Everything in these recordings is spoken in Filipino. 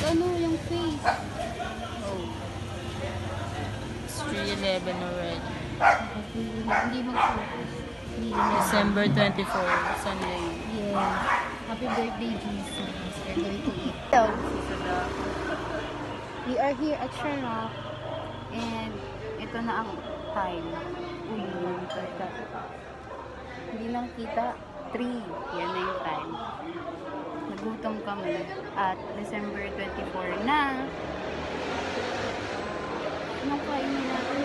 Ano yung face? Oh. It's 3:11 already. Hindi mag-focus. December 24, Sunday. Yes. Happy birthday, Jesus. We're going to eat. We are here at Sharap. And ito na ang time. Uy, hindi lang kita. 3. Yan na yung time. Nagutom kami at December 24 na. Anong kainin natin?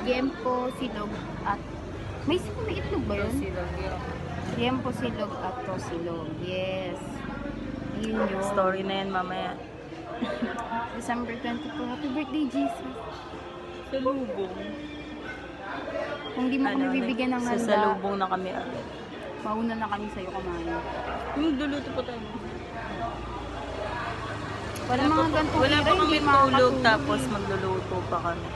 Yempo, silog at may itlog ba yun? Silog yun. Yempo, silog at tosilog. Yes. Yun yun. Story na yan mamaya. December 24. Happy birthday, Jesus. Salubong. Kung di mo kami bibigyan ng handa, Sasalubong na kami agad. mauna na kami sa'yo kumain. Magluluto po tayo. Wala mga gantong Wala era, pa kami hindi tulog makakatulog tapos eh. magluluto pa kami.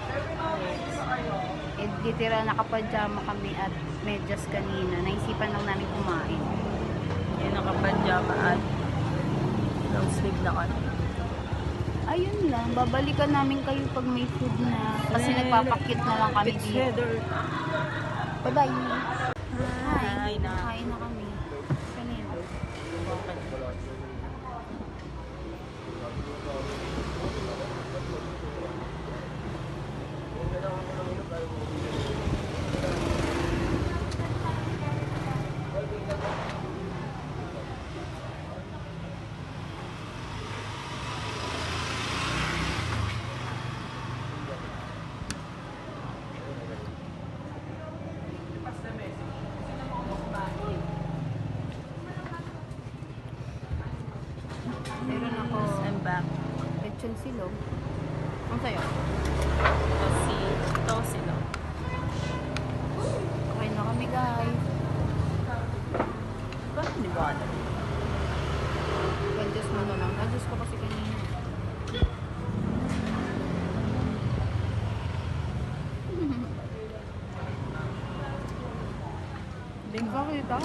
Eh, ditira nakapajama kami at medyas kanina. Naisipan lang namin kumain. Yung nakapadyama at long sleeve na kami. Ayun lang, babalikan namin kayo pag may food na. Kasi nagpapakit na lang kami It's dito. weather. Bye-bye. Hi na. Kain na kami. Kanina. Meron ako I'm back. lechon silog. Ang sayo? Ito sila. Kain na kami, guys. Bakit di ba alam? Adjust mo na lang. Adjust ko kasi kanina. Bakit ito?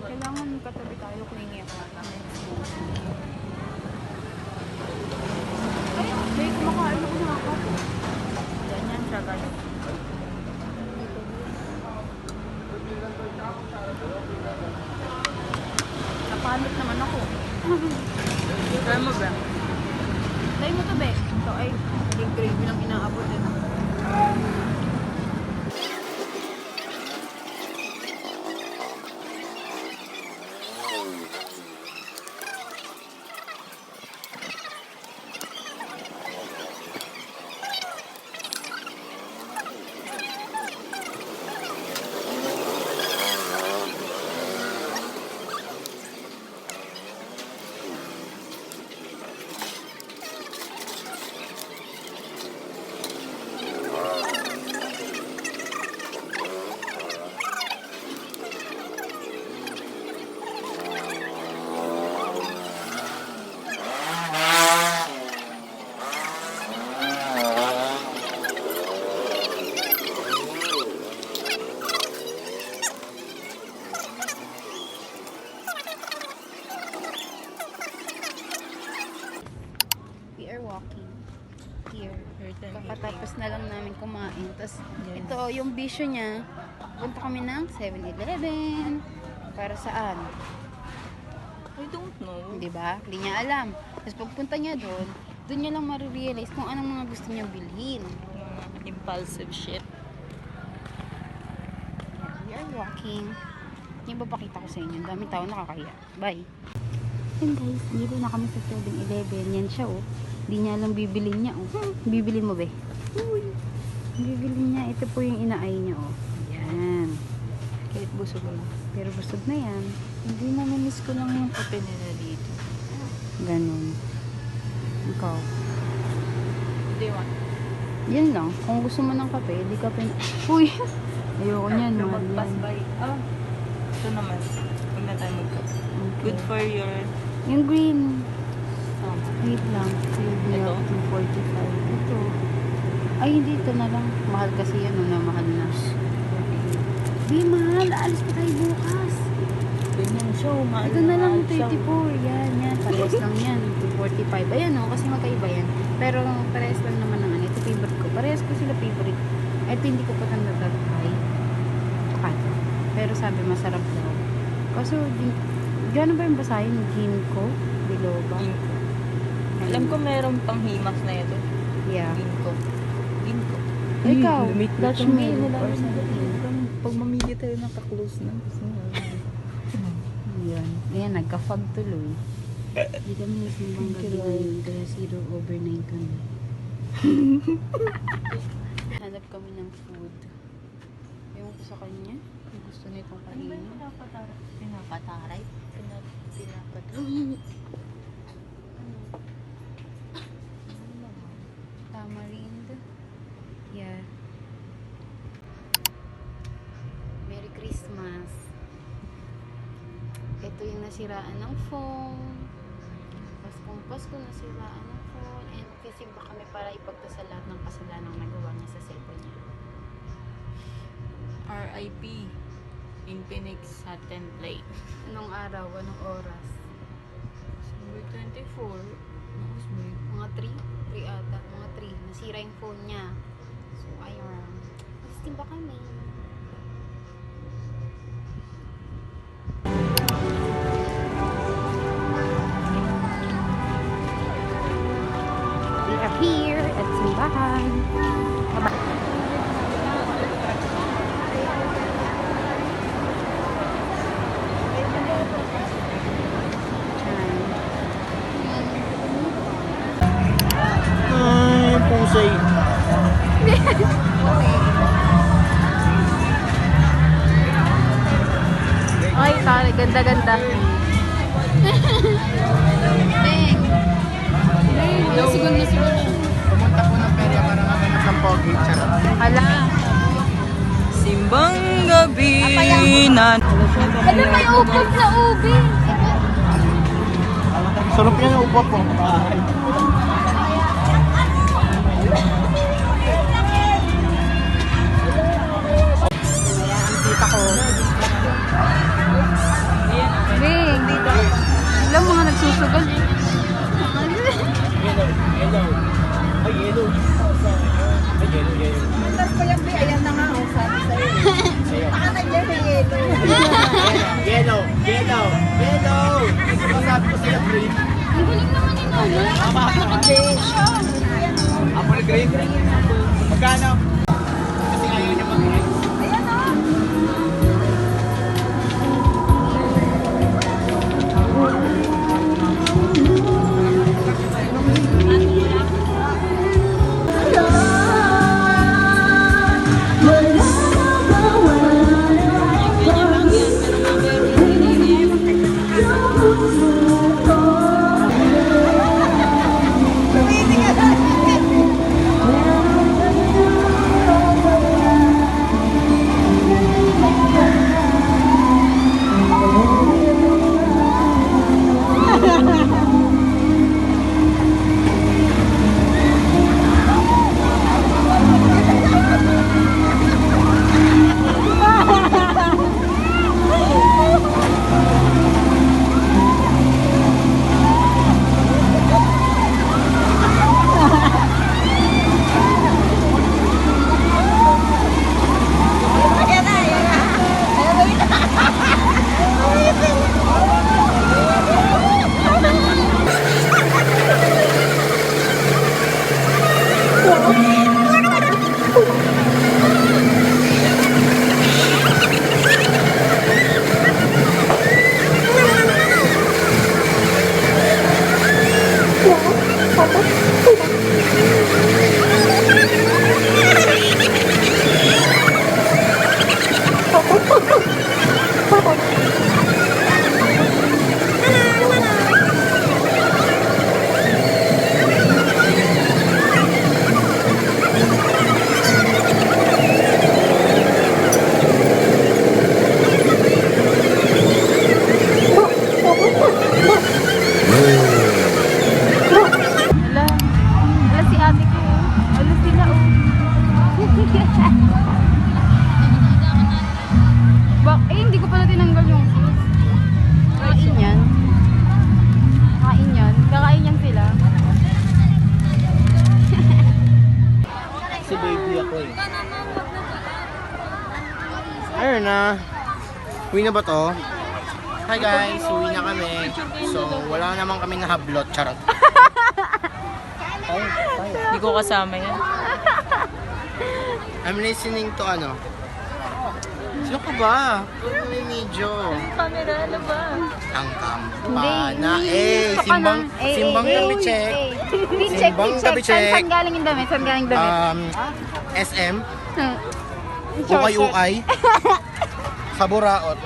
Kailangan katabi tayo clingy ako. Ay, may kumakain ako na ako. Ganyan siya guys. Napanot naman ako. Try mo ba? Try mo to, be. Ito ay, yung gravy lang inaabot din. We are walking here. Kakatapos na lang namin kumain. Tapos, ito, yung bisyo niya, punta kami ng 7-Eleven. Para saan? I don't know. Di ba? Hindi niya alam. Tapos pagpunta niya doon niya lang marirealize kung anong mga gusto niya bilhin. Impulsive shit. We are walking. Yung papakita ko sa inyo. Ang daming tao nakakahiya. Bye. Yun guys, dito na kami sa 7-Eleven. Yan siya oh. Hindi niya alam bibilin niya oh. Bibilin mo be? Uy. Bibilin niya. Ito po yung inaay niya oh. Yan. Kahit busog na. Pero busog na yan. Hindi na namiss ko lang yung kape nila dito. Ganon. Ikaw. Hindi ba? Yan lang. Kung gusto mo ng kape, di kape na. Uy! Ayoko niyan. Yung Mahal mag-pass yan. by. Ah, ito naman. Huwag na tayo magkape. Okay. Good for your... Yung green. Wait lang. Ito? 245. Ito. Ay, hindi. Ito na lang. Mahal kasi yan. Na mahal na. Di, mahal. Alis pa tayo bukas. Ganyan siya, mahal Ito na lang, siya. 34. Yan. Parehas lang yan. 245. Ayan o, kasi magkaiba yan. Pero parehas lang naman ng ano. Ito favorite ko. Parehas ko sila favorite. Ito hindi ko pa tanda-try. Pero sabi masarap daw. Kaso, gano'n ba yung basahin? Ginkgo? Biloba? Ginkgo. Alam ko meron pang himas na ito. Yeah. Ginkgo. Ginkgo. Ikaw, Dutch Dutch mill mill nila. or something. Pag mamili tayo ng ka-close na. Yan. Ayan, nagka-fog tuloy. Hindi kami nasimbang gabi ngayon, kaya 0/9 kami. Hanap kami ng food. Ewan ko sa kanya. Kung gusto nitong kainin. Pinapataray? Tamarind. Yeah. Merry Christmas. Ito yung nasiraan ng phone. Paskong-pasko nasiraan ng phone. And sisimba kami para ipagdasal lahat ng kasalanan nagawa niya sa cellphone niya. RIP. Infinix Satin Play. Anong araw? Anong oras? December 24. Mga 3? 3 ata. Mga 3. Nasira yung phone niya. So, ayun. Sisimba kami. We are here at simbahan. Ay, pusay. Ay, tari, ganda-ganda. Beng. Beng, nasigun na siya. Pumunta po ng perya para maganap ng pogi. Charot. Hala. Simbang gabi na... Ano may upos na ubi? Sarap yan ang upa po. Kaya ang tita ko. Beng, dito. Alam mga nagsusugal. Yellow. Ay, yellow. Ay, yellow. Tapos pa yan, ayan na nga, sabi sa'yo. Baka na yan, yellow. Yellow. Masabi ko sa'yo, green. Ang galing naman ni Mama. Apple green. Magkano? Kasi ayaw niya mag-green. na. Uwi na ba to? Hi guys, uwi na kami. So, wala naman kami nahablot. Charot. Hindi ko kasama yan. I'm listening to ano? Sino ka ba? May medyo. Camera, ano ba? Ang kampana. Gusto ka Simbang, na. simbang gabi check. Check, Simbang check. gabi check. Saan galing yung damit? Saan galing damit? SM. Short, Ukay-ukay. Sa Buraot.